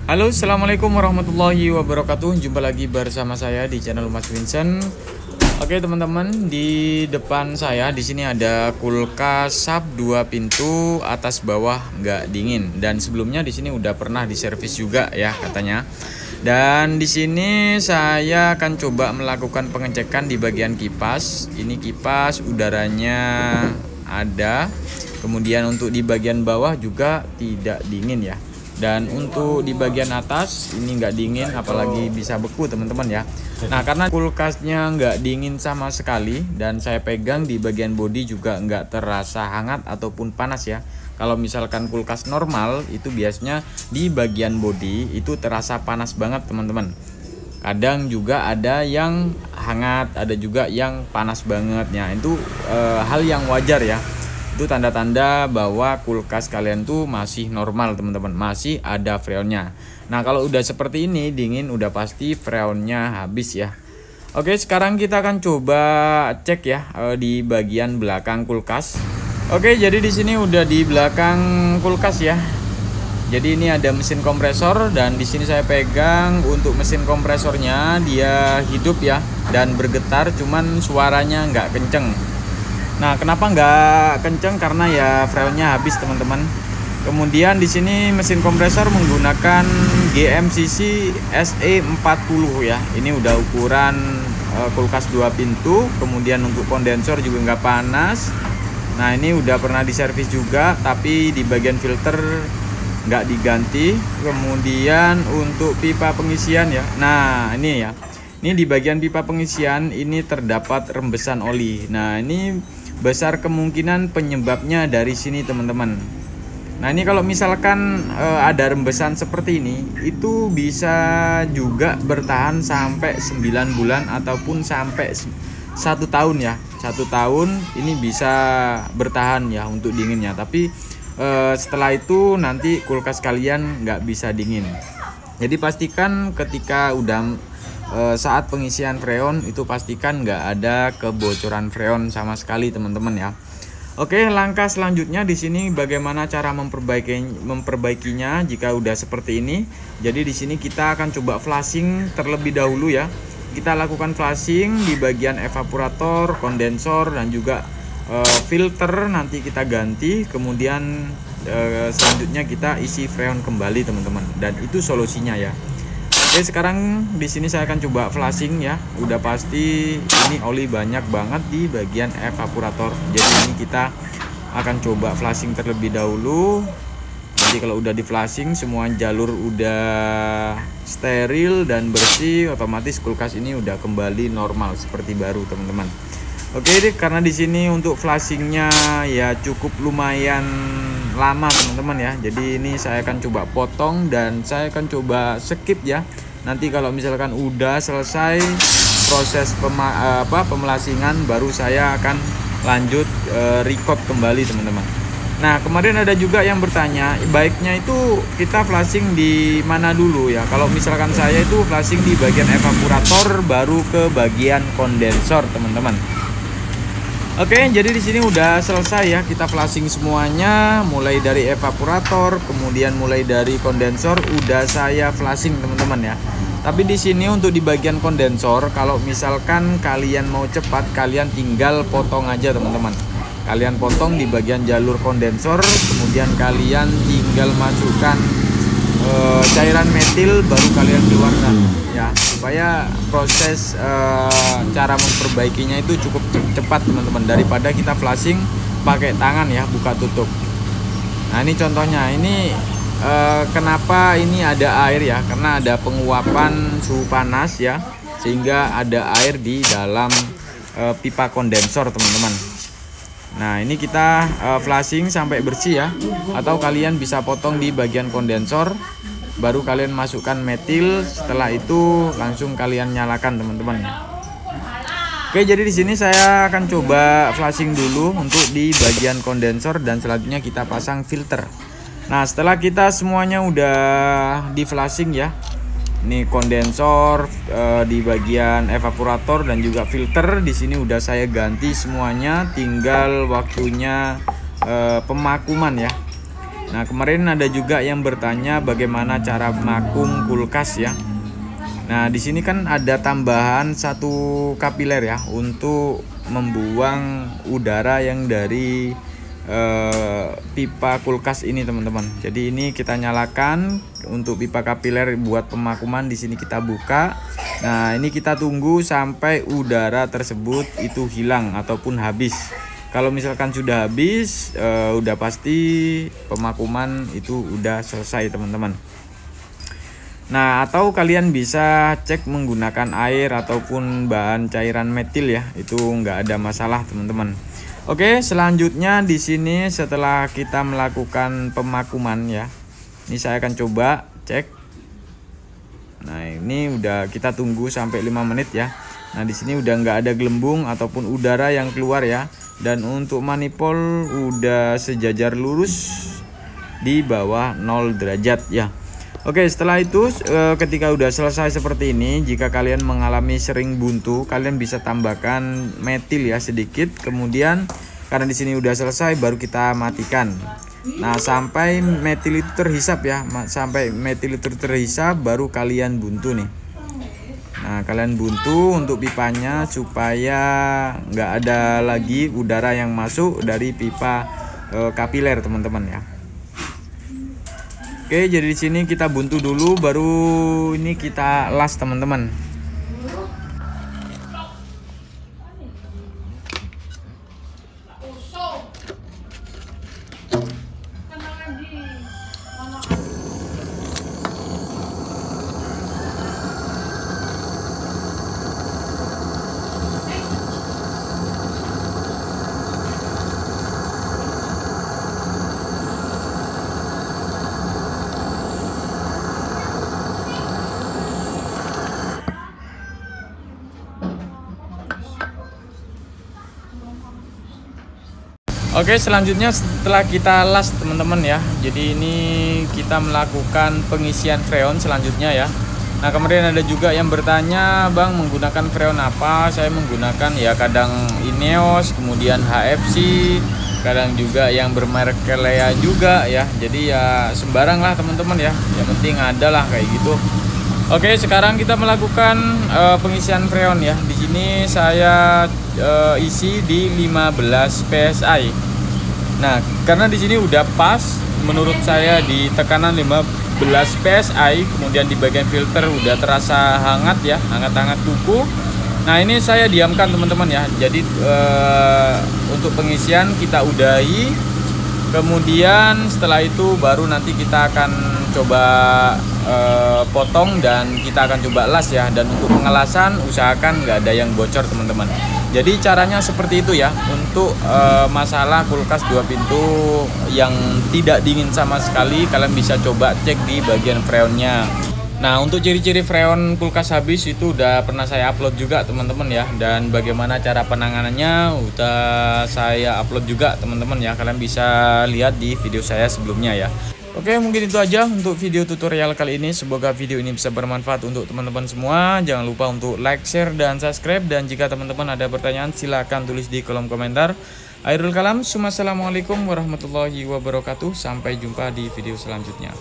Halo, assalamualaikum warahmatullahi wabarakatuh. Jumpa lagi bersama saya di channel Mas Vincent. Oke teman-teman, di depan saya di sini ada kulkas sub 2 pintu atas bawah nggak dingin. Dan sebelumnya di sini udah pernah diservis juga ya katanya. Dan di sini saya akan coba melakukan pengecekan di bagian kipas. Ini kipas udaranya ada. Kemudian untuk di bagian bawah juga tidak dingin ya. Dan untuk di bagian atas ini nggak dingin, apalagi bisa beku teman-teman ya. Nah karena kulkasnya nggak dingin sama sekali dan saya pegang di bagian bodi juga nggak terasa hangat ataupun panas ya. Kalau misalkan kulkas normal itu biasanya di bagian bodi itu terasa panas banget teman-teman. Kadang juga ada yang hangat, ada juga yang panas banget ya. Itu hal yang wajar ya. Itu tanda-tanda bahwa kulkas kalian tuh masih normal teman-teman, masih ada freonnya. Nah kalau udah seperti ini dingin udah pasti freonnya habis ya. Oke, sekarang kita akan coba cek ya di bagian belakang kulkas. Oke, jadi di sini udah di belakang kulkas ya. Jadi ini ada mesin kompresor dan di sini saya pegang untuk mesin kompresornya, dia hidup ya dan bergetar, cuman suaranya nggak kenceng. Nah, kenapa nggak kenceng? Karena ya freonnya habis teman-teman. Kemudian di sini mesin kompresor menggunakan GMCC SE40 ya. Ini udah ukuran kulkas 2 pintu. Kemudian untuk kondensor juga nggak panas. Nah, ini udah pernah diservis juga, tapi di bagian filter nggak diganti. Kemudian untuk pipa pengisian ya. Nah, ini ya. Ini di bagian pipa pengisian ini terdapat rembesan oli. Nah, ini besar kemungkinan penyebabnya dari sini teman-teman. Nah ini kalau misalkan ada rembesan seperti ini, itu bisa juga bertahan sampai 9 bulan ataupun sampai 1 tahun ya. 1 tahun ini bisa bertahan ya untuk dinginnya. Tapi setelah itu nanti kulkas kalian nggak bisa dingin. Jadi pastikan ketika udah saat pengisian freon itu pastikan nggak ada kebocoran freon sama sekali teman-teman ya. Oke, langkah selanjutnya di sini bagaimana cara memperbaikinya jika udah seperti ini. Jadi di sini kita akan coba flashing terlebih dahulu ya. Kita lakukan flashing di bagian evaporator, kondensor dan juga filter nanti kita ganti. Kemudian selanjutnya kita isi freon kembali teman-teman. Dan itu solusinya ya. Oke, sekarang di sini saya akan coba flashing ya. Udah pasti ini oli banyak banget di bagian evaporator. Jadi ini kita akan coba flashing terlebih dahulu. Nanti kalau udah di flashing semua jalur udah steril dan bersih, otomatis kulkas ini udah kembali normal seperti baru teman-teman. Oke deh, karena di sini untuk flashingnya ya cukup lumayan lama teman-teman ya. Jadi ini saya akan coba potong dan saya akan coba skip ya. Nanti kalau misalkan udah selesai proses pemelasingan baru saya akan lanjut record kembali teman-teman. Nah kemarin ada juga yang bertanya baiknya itu kita flashing di mana dulu ya. Kalau misalkan saya itu flashing di bagian evaporator baru ke bagian kondensor teman-teman. Oke, jadi di sini udah selesai ya, kita flashing semuanya, mulai dari evaporator, kemudian mulai dari kondensor, udah saya flashing teman-teman ya. Tapi di sini untuk di bagian kondensor, kalau misalkan kalian mau cepat, kalian tinggal potong aja teman-teman. Kalian potong di bagian jalur kondensor, kemudian kalian tinggal masukkan cairan metil, baru kalian keluarkan ya, supaya proses cara memperbaikinya itu cukup cepat teman-teman, daripada kita flashing pakai tangan ya, buka tutup. Nah ini contohnya, ini kenapa ini ada air ya, karena ada penguapan suhu panas ya, sehingga ada air di dalam pipa kondensor teman-teman. Nah ini kita flashing sampai bersih ya, atau kalian bisa potong di bagian kondensor, baru kalian masukkan metil, setelah itu langsung kalian nyalakan teman-teman ya. Oke, jadi di sini saya akan coba flashing dulu untuk di bagian kondensor dan selanjutnya kita pasang filter. Nah setelah kita semuanya udah di flashing ya, ini kondensor di bagian evaporator dan juga filter di sini udah saya ganti semuanya, tinggal waktunya pemakuman ya. Nah, kemarin ada juga yang bertanya bagaimana cara vakum kulkas ya. Nah, di sini kan ada tambahan satu kapiler ya untuk membuang udara yang dari pipa kulkas ini teman-teman. Jadi ini kita nyalakan untuk pipa kapiler buat pemakuman. Di sini kita buka. Nah, ini kita tunggu sampai udara tersebut itu hilang ataupun habis. Kalau misalkan sudah habis, udah pasti pemakuman itu udah selesai teman-teman. Nah, atau kalian bisa cek menggunakan air ataupun bahan cairan metil ya, itu nggak ada masalah teman-teman. Oke, selanjutnya di sini setelah kita melakukan pemakuman ya, ini saya akan coba cek. Nah, ini udah kita tunggu sampai 5 menit ya. Nah, di sini udah nggak ada gelembung ataupun udara yang keluar ya. Dan untuk manifold udah sejajar lurus di bawah 0 derajat ya. Oke, setelah itu ketika udah selesai seperti ini, jika kalian mengalami sering buntu, kalian bisa tambahkan metil ya sedikit. Kemudian karena di sini udah selesai, baru kita matikan. Nah, sampai metil itu terhisap ya, sampai metil itu terhisap, baru kalian buntu nih. Nah, kalian buntu untuk pipanya supaya nggak ada lagi udara yang masuk dari pipa kapiler teman-teman ya. Oke, jadi di sini kita buntu dulu, baru ini kita las teman-teman. Oke, selanjutnya setelah kita las teman-teman ya, jadi ini kita melakukan pengisian freon selanjutnya ya. Nah, kemudian ada juga yang bertanya, Bang menggunakan freon apa? Saya menggunakan ya kadang Ineos, kemudian HFC, kadang juga yang bermerek Kelea juga ya. Jadi ya sembarang lah teman-teman ya, yang penting ada lah kayak gitu. Oke, sekarang kita melakukan pengisian freon ya. Di sini saya isi di 15 PSI. Nah, karena di sini udah pas menurut saya di tekanan 15 PSI, kemudian di bagian filter udah terasa hangat ya, hangat-hangat kuku. Nah, ini saya diamkan teman-teman ya. Jadi untuk pengisian kita udahi. Kemudian setelah itu baru nanti kita akan coba potong dan kita akan coba las ya. Dan untuk pengelasan usahakan nggak ada yang bocor teman-teman. Jadi caranya seperti itu ya. Untuk masalah kulkas 2 pintu yang tidak dingin sama sekali, kalian bisa coba cek di bagian freonnya. Nah, untuk ciri-ciri freon kulkas habis itu udah pernah saya upload juga teman-teman ya. Dan bagaimana cara penanganannya udah saya upload juga teman-teman ya. Kalian bisa lihat di video saya sebelumnya ya. Oke, mungkin itu aja untuk video tutorial kali ini. Semoga video ini bisa bermanfaat untuk teman-teman semua. Jangan lupa untuk like, share, dan subscribe. Dan jika teman-teman ada pertanyaan, silahkan tulis di kolom komentar. Akhirul kalam, assalamualaikum warahmatullahi wabarakatuh. Sampai jumpa di video selanjutnya.